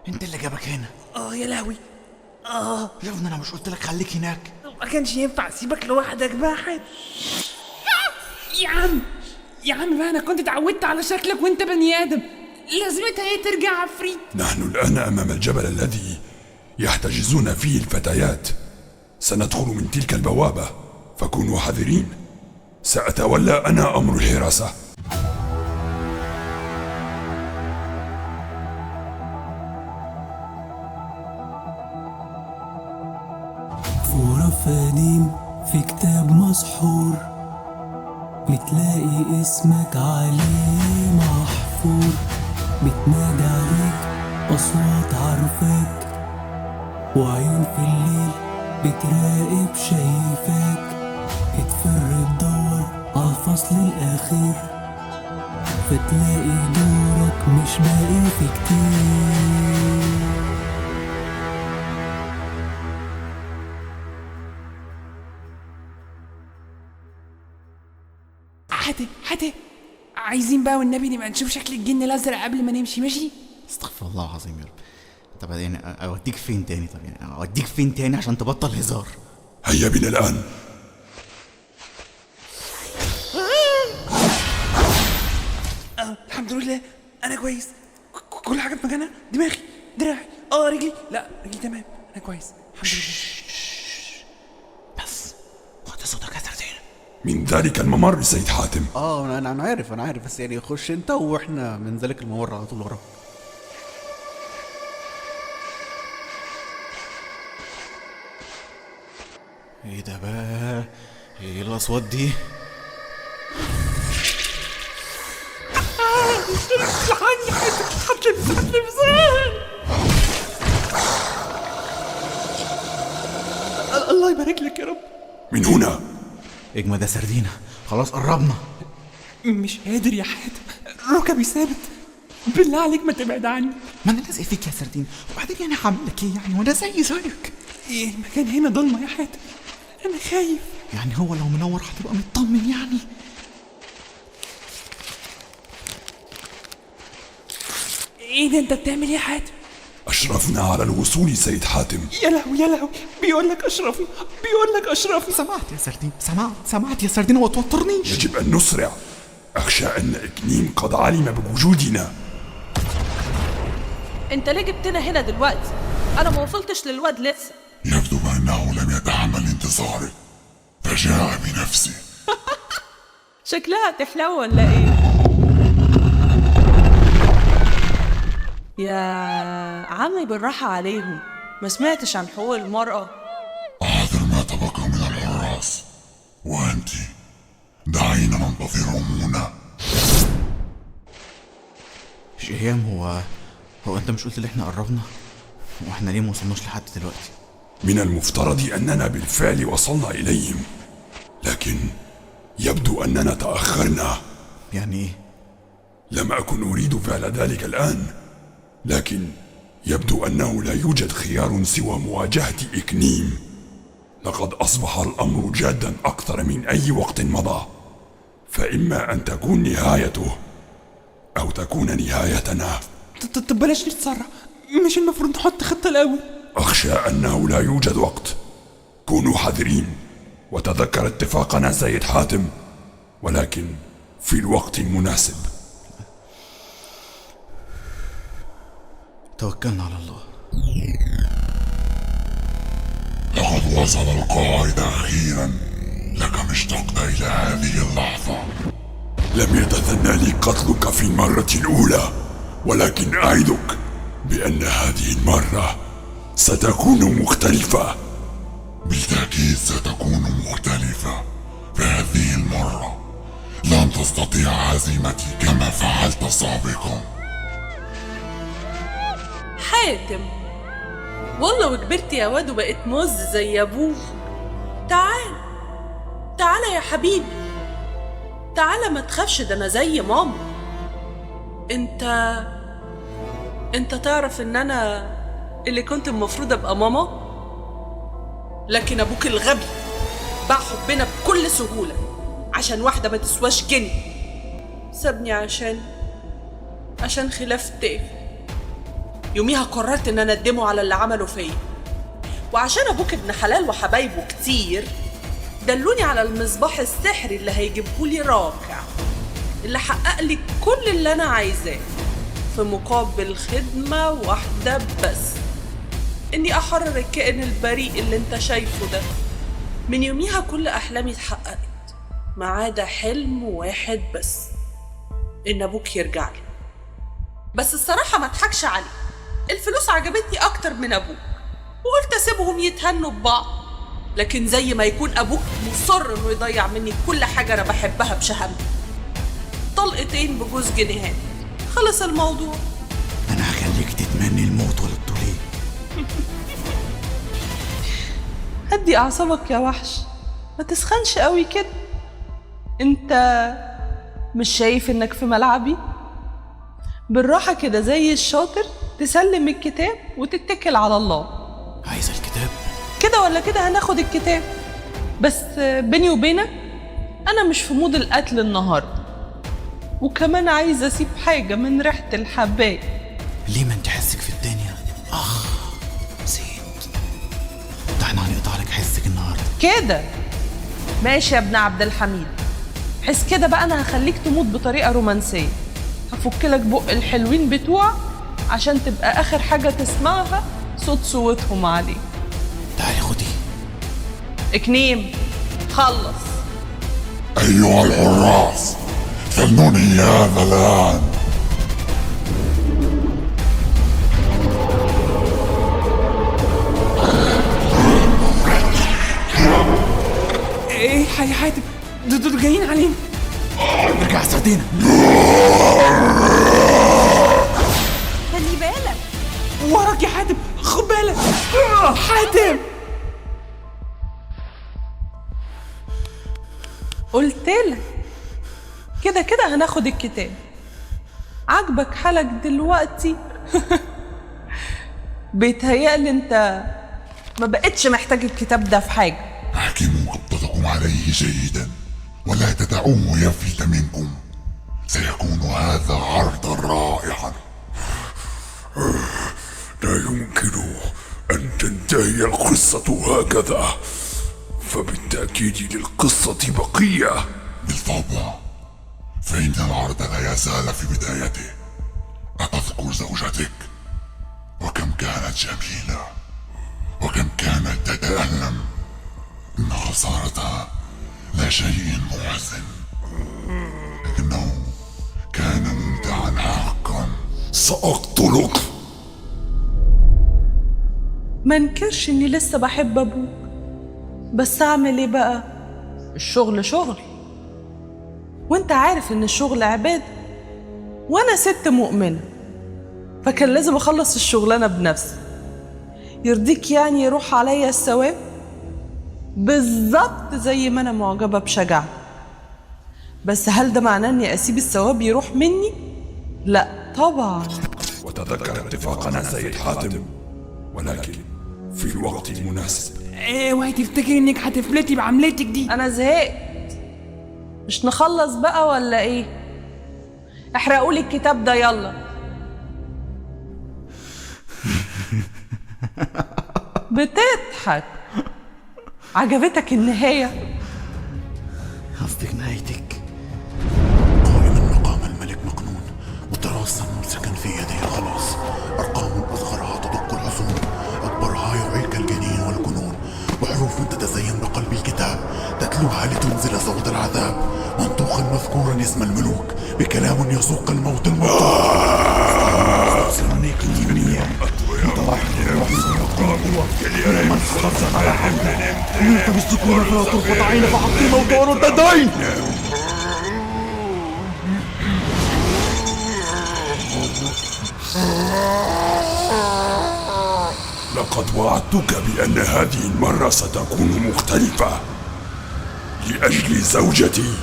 انت اللي جابك هنا؟ يا لهوي. يا ابني انا مش قلت لك خليك هناك؟ ما كانش ينفع اسيبك لوحدك بقى حد. يا عم بقى، انا كنت اتعودت على شكلك وانت بني ادم، لازمتها ايه ترجع عفريت؟ نحن الآن أمام الجبل الذي يحتجزون فيه الفتيات. سندخل من تلك البوابة، فكونوا حذرين. سأتولى أنا أمر الحراسة. غرف قديم في كتاب مسحور، بتلاقي اسمك عليه محفور، بتنادي عليك أصوات عارفاك، وعيون في الليل بتراقب شايفاك، بتفر تدور عالفصل الأخير، فتلاقي دورك مش باقي في كتير. حاتي عايزين بقى والنبي نبقى نشوف شكل الجن الازرق قبل ما نمشي، ماشي؟ استغفر الله العظيم يا رب. طب يعني اوديك فين تاني؟ طب يعني اوديك فين تاني عشان تبطل هزار؟ هيا بنا الآن. الحمد لله انا كويس، كل حاجه في مكانها، دماغي، دراعي، رجلي، لا رجلي تمام، انا كويس الحمد لله. بس وطي صوتك يا سردين. من ذلك الممر سيد حاتم. انا عارف، بس يعني خش انت واحنا من ذلك الممر على طول ورا. ايه ده بقى؟ ايه الاصوات دي؟ الله يبارك لك يا رب. من هنا. اجمد يا سردينة، خلاص قربنا. مش قادر يا حاتم، ركبي ثابت، بالله عليك ما تبعد عني. ما انا لازق فيك يا سردين، وبعدين يعني هعمل لك ايه يعني وانا زيك؟ المكان هنا ضلمه يا حاتم، انا خايف. يعني هو لو منور هتبقى مطمن يعني؟ ايه ده، انت بتعمل ايه يا حاتم؟ أشرفنا على الوصول سيد حاتم. يا لهوي، بيقول لك اشرفي. سمعت يا سردين، سمعت يا سردين، وما توترنيش. يجب أن نسرع، أخشى أن إكنيم قد علم بوجودنا. انت ليه جبتنا هنا دلوقتي؟ انا ما وصلتش للواد لسه. يبدو بأنه لم يتحمل انتظارك فجاء بنفسه. شكلها تحلو ولا ايه؟ يا عمي بالراحة عليهم، ما سمعتش عن حقوق المرأة. أحضر ما تبقى من الحراس، وأنت دعينا ننتظرهم هنا. شهيام، هو انت مش قلت لي احنا قربنا؟ واحنا ليه ما وصلناش لحد دلوقتي؟ من المفترض أننا بالفعل وصلنا إليهم، لكن يبدو أننا تأخرنا. يعني ايه؟ لم أكن أريد فعل ذلك الآن، لكن يبدو أنه لا يوجد خيار سوى مواجهة إكنيم. لقد أصبح الأمر جادا أكثر من أي وقت مضى، فإما أن تكون نهايته أو تكون نهايتنا. طب بلاش نتسرع، مش المفروض نحط خطة الأول؟ أخشى أنه لا يوجد وقت. كونوا حذرين وتذكر اتفاقنا سيد حاتم، ولكن في الوقت المناسب. توكلنا على الله. لقد وصل القائد أخيرا، لكم اشتقت إلى هذه اللحظة. لم يتثنى لي قتلك في المرة الأولى، ولكن أعدك بأن هذه المرة ستكون مختلفة. بالتأكيد ستكون مختلفة. فهذه المرة لن تستطيع هزيمتي كما فعلت سابقا. حاتم، والله وكبرت يا واد وبقيت موز زي ابوه. تعال يا حبيبي، تعال ما تخافش، ده انا زي ماما. انت تعرف ان انا اللي كنت المفروض ابقى ماما، لكن ابوك الغبي باع حبنا بكل سهولة عشان واحدة ما تسواش جنيه. سابني عشان خلاف تافه. يوميها قررت ان انا ادمه على اللي عمله فيا. وعشان ابوك ابن حلال وحبايبه كتير دلوني على المصباح السحري اللي هيجيبهولي راكع، اللي حقق لي كل اللي انا عايزاه في مقابل خدمة واحدة بس، اني احرر الكائن البريء اللي انت شايفه ده. من يوميها كل احلامي اتحققت ما عدا حلم واحد بس، ان ابوك يرجع لي. بس الصراحة ما اضحكش عليه، الفلوس عجبتني اكتر من ابوك، وقلت اسيبهم يتهنوا ببعض. لكن زي ما يكون ابوك مصر انه يضيع مني كل حاجة انا بحبها بشهامتي. طلقتين بجوز جنيهات، خلص الموضوع. انا هخليك تتمني الموت ولا الطولين. هدي اعصابك يا وحش، ما تسخنش قوي كده. انت مش شايف انك في ملعبي؟ بالراحة كده زي الشاطر، تسلم الكتاب وتتكل على الله. عايز الكتاب؟ كده ولا كده هناخد الكتاب، بس بيني وبينك انا مش في مود القتل النهارده، وكمان عايزه اسيب حاجه من ريحه الحبايه. ليه ما انت حسك في الدنيا؟ نسيت. ده احنا هنقطع لك حسك النهارده. كده ماشي يا ابن عبد الحميد، حس كده بقى. انا هخليك تموت بطريقه رومانسيه، هفكلك بق الحلوين بتوعك عشان تبقى اخر حاجه تسمعها صوت صوتهم عليك. تعالي خدي. اكنيم خلص. أيها الحراس، فلننهي هذا الآن. ايه يا حاتم، دول جايين علينا. ارجع سردينا. خلي بالك وراك يا حاتم، خد بالك. حاتم، قلتلك كده كده هناخد الكتاب. عاجبك حالك دلوقتي؟ بيتهيألي انت ما بقتش محتاج الكتاب ده في حاجة. احكموا قبضتكم عليه جيدا ولا تدعوه يفلت منكم، سيكون هذا عرضا رائعا. لا يمكن أن تنتهي القصة هكذا، فبالتأكيد للقصة بقية. بالطبع، فإن العرض لا يزال في بدايته. أتذكر زوجتك وكم كانت جميلة وكم كانت تتألم. إن خسارتها لا شيء محزن، لكنه كان ممتعا حقا. سأقتلك. ما انكرش اني لسه بحب ابوك، بس اعمل ايه بقى؟ الشغل شغل، وانت عارف ان الشغل عبادة، وانا ست مؤمنة، فكان لازم اخلص الشغلانة بنفسي. يرضيك يعني يروح عليا الثواب؟ بالظبط زي ما انا معجبة بشجاعتك. بس هل ده معناه اني اسيب الثواب يروح مني؟ لا طبعا. وتذكر اتفاقنا سيد حاتم، ولكن في الوقت المناسب. اوعي تفتكري انك هتفلتي بعملتك دي. انا زهقت، مش نخلص بقى ولا ايه؟ احرقولي الكتاب ده يلا. بتضحك؟ عجبتك النهاية؟ قصدك نهايتك؟ قومي من مقام الملك مقنون وتراص سكن في يديه. خلاص، أرقام أصغرها تدق الحصون، أكبرها يعيك الجنين والجنون، وحروف تتزين بقلب الكتاب تتلوها لتنزل صوت العذاب، منطوقا مذكورا اسم الملوك بكلام يسوق الموت الموتور. استبصرني كنت بنيام متوحد من حرص على حمله أمرت بالسكون فلا طرفة عين فحقي موتور الدين. لقد وعدتك بأن هذه المرة ستكون مختلفة لأجل زوجتي.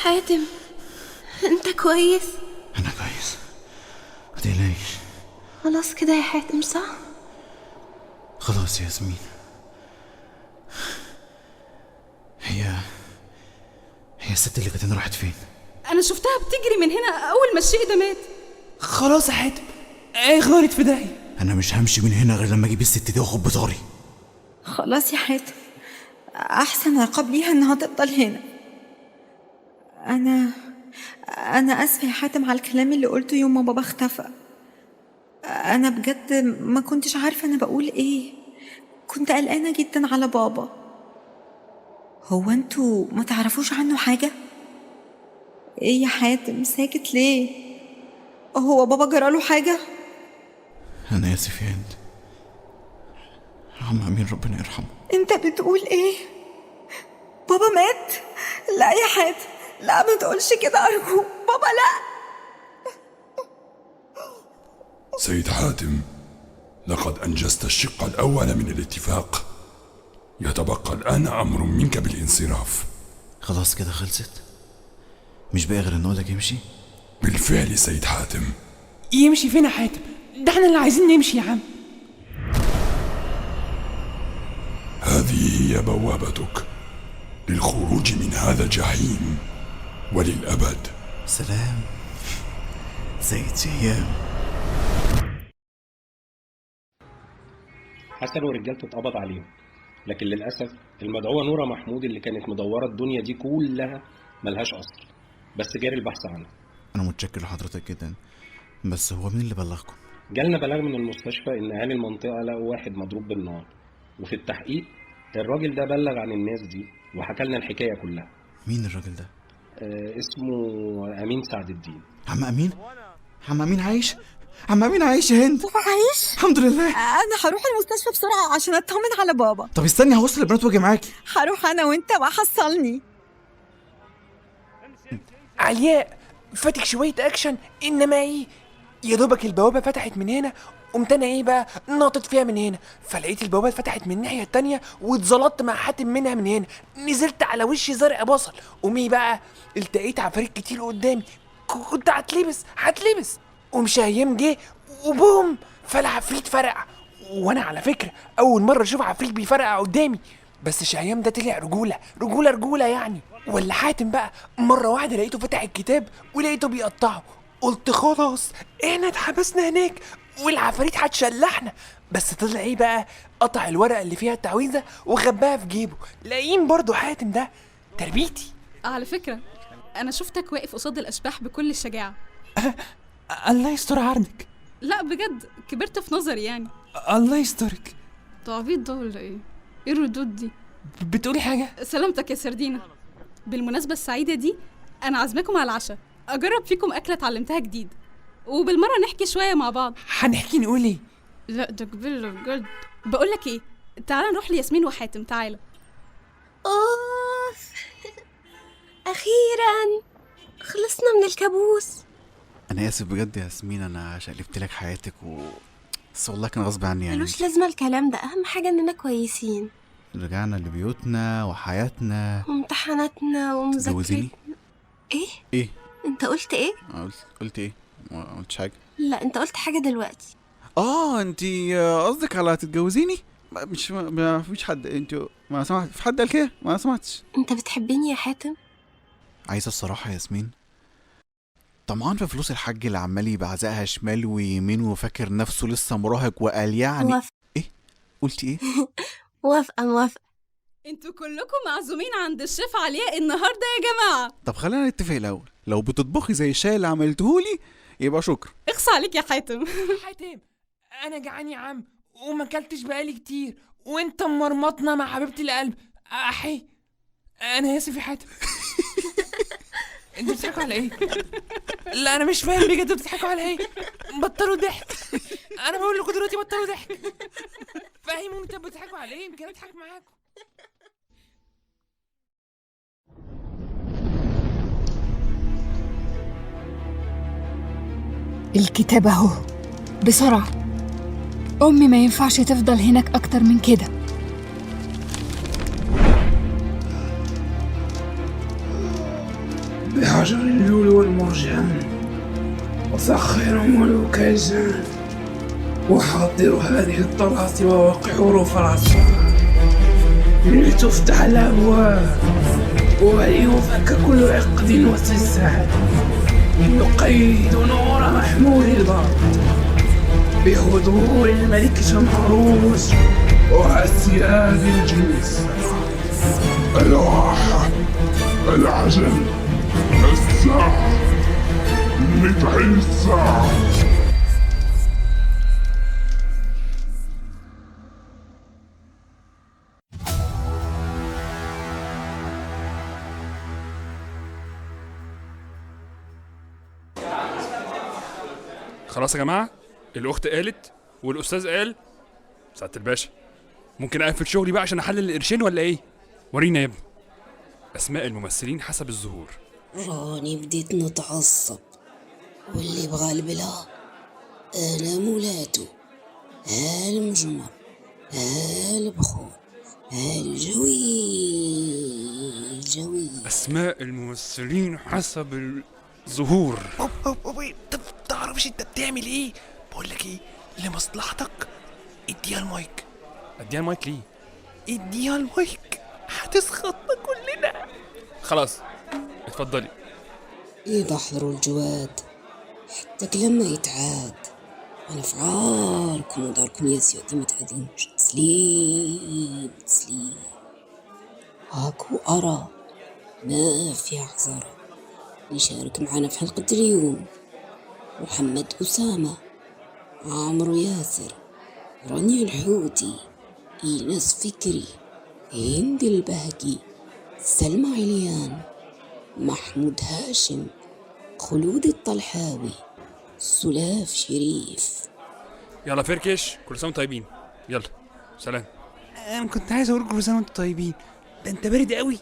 حاتم، انت كويس؟ أنا كويس، متقلقيش، خلاص كده يا حاتم صح؟ خلاص يا ياسمين. هي الست اللي كانت هنا راحت فين؟ انا شفتها بتجري من هنا اول ما الشيء ده مات. خلاص يا حاتم، غارت في داهية. انا مش همشي من هنا غير لما اجيب الست دي واخد بطاري. خلاص يا حاتم، احسن عقاب ليها انها تفضل هنا. انا اسفه يا حاتم على الكلام اللي قلته يوم ما بابا اختفى. انا بجد ما كنتش عارفه انا بقول ايه، كنت قلقانه جدا على بابا. هو انتوا ما تعرفوش عنه حاجه؟ ايه يا حاتم ساكت ليه؟ هو بابا جراله حاجه؟ انا اسف يا هند. عم امين ربنا يرحمه. انت بتقول ايه؟ بابا مات؟ لا يا حاتم، لا ما تقولش كده ارجوك، بابا لا. سيد حاتم، لقد أنجزت الشق الأول من الاتفاق. يتبقى الآن أمر منك بالانصراف. خلاص كده خلصت؟ مش باقي غير ان اقولك يمشي؟ بالفعل سيد حاتم. يمشي فين يا حاتم؟ ده احنا اللي عايزين نمشي يا عم. هذه هي بوابتك للخروج من هذا الجحيم وللأبد. سلام سيد شهيام. حسن ورجالته اتقبض عليهم، لكن للأسف المدعوة نورة محمود اللي كانت مدورة الدنيا دي كلها ملهاش أصل، بس جاري البحث عنها. انا متشكر لحضرتك جدا، بس هو مين اللي بلغكم؟ جالنا بلاغ من المستشفى إن أهالي المنطقة لقوا واحد مضروب بالنار، وفي التحقيق الراجل ده بلغ عن الناس دي وحكى لنا الحكاية كلها. مين الراجل ده؟ اسمه أمين سعد الدين. عم امين؟ عم امين عايش؟ عم امين عايش يا هند؟ عايش الحمد لله. انا هروح المستشفى بسرعه عشان اطمن على بابا. طب استني هوصل البنات واجي معاكي. هروح انا وانت وحصلني. علياء فاتك شوية اكشن، انما ايه يا دوبك البوابة فتحت من هنا، قمت انا ايه بقى ناطط فيها من هنا، فلقيت البوابة فتحت من الناحية التانية واتزلطت مع حاتم منها من هنا، نزلت على وشي زرق بصل، قومي بقى التقيت عفاريت كتير قدامي، كنت هتلبس ومشايم جه وبوم فالعفريت فرقع. وانا على فكرة اول مرة اشوف عفريت بيفرقع قدامي، بس شهيام ده طلع رجولة يعني. ولا حاتم بقى مرة واحدة لقيته فتح الكتاب ولقيته بيقطعه، قلت خلاص احنا اتحبسنا هناك والعفاريت هتشلحنا، بس طلع ايه بقى قطع الورقة اللي فيها التعويذة وخباها في جيبه. لاقيين برضو حاتم ده تربيتي. على فكرة انا شفتك واقف قصاد الاشباح بكل الشجاعة. الله يستر عرضك. لا بجد كبرت في نظري يعني. الله يسترك. تعبيط ده ولا ايه الردود دي؟ بتقولي حاجة؟ سلامتك يا سردينة. بالمناسبة السعيدة دي انا عازماكم على العشاء، اجرب فيكم اكلة اتعلمتها جديد، وبالمرة نحكي شوية مع بعض. هنحكي نقول ايه؟ لا ده كبير بجد. بقولك ايه، تعالى نروح لياسمين وحاتم. تعالى. اوف اخيرا خلصنا من الكابوس. انا اسف بجد يا ياسمين، انا شقلبت لك حياتك بس والله كان غصب عني يعني. ملوش لازمه الكلام ده، اهم حاجه اننا كويسين. رجعنا لبيوتنا وحياتنا وامتحاناتنا ومذاكرتنا. تجوزيني؟ ايه انت قلت ايه؟ قلت ايه؟ ما قلتش حاجه. لا انت قلت حاجه دلوقتي. انتي قصدك على تتجوزيني؟ مش ما فيش حد، انتوا ما سمعت في حد قال كده؟ ما سمعتش. انت بتحبني يا حاتم؟ عايزه الصراحه يا ياسمين، طمعان في فلوس الحاج اللي عمال يبعزقها شمال ويمين وفاكر نفسه لسه مراهق وقال يعني موافق. ايه؟ قلتي ايه؟ موافقه. انتوا كلكم معزومين عند الشيف علياء النهارده يا جماعه. طب خلينا نتفق الاول، لو بتطبخي زي الشاي اللي عملتهولي يبقى شكرا. اخص عليك يا حاتم. حاتم انا جعان يا عم وما اكلتش بقالي كتير، وانت مرمطنا مع حبيبتي القلب احي. انا اسف يا حاتم. انتوا بتضحكوا على ايه؟ لا انا مش فاهم بجد بتضحكوا على ايه؟ بطلوا ضحك. انا بقول لكم دلوقتي بطلوا ضحك. فاهموا انتوا بتضحكوا على ايه؟ يمكن اضحك معاكم. الكتاب اهو بسرعة. أمي ما ينفعش تفضل هناك أكتر من كده. بحجر اللؤلؤ والمرجان وسخرهم والكيزان أحضر هذه الطلاسم وحروف العصا لتفتح الأبواب وليفك كل عقد وسلسال. نقيد نور محمود البارود بحضور الملك شمروس وأسياد الجنس. الراحة، العجل، الساعة، مفعل الساعة. خلاص يا جماعة، الأخت قالت والأستاذ قال. سعادة الباشا، ممكن أقفل شغلي بقى عشان أحلل القرشين ولا إيه؟ ورينا يا ابني أسماء الممثلين حسب الظهور. راني بديت نتعصب، واللي بغى البلا أنا مولاته، هالمجمر، هالبخور، هالجوي. أسماء الممثلين حسب الظهور. طب تعرفش انت بتعمل ايه؟ بقول لك ايه، لمصلحتك اديها المايك. أديها المايك ليه؟ اديها المايك هتسخطنا كلنا. خلاص اتفضلي. إذا حضروا الجواد حتى لما يتعاد، أنا في عاركم وداركم يا سيدي ما تعادينش. تسليم تسليم. هاكو أرى ما في عذر يشارك معنا في حلقة اليوم محمد أسامة، عمرو ياسر، رانيا الحوتي، إيناس فكري، هند البهجي، سلمى عليان، محمود هاشم، خلود الطلحاوي، سلاف شريف. يلا فركش، كل سنة وانتم طيبين. يلا سلام. انا كنت عايز اقول كل سنه وانتم طيبين، ده انت بارد قوي.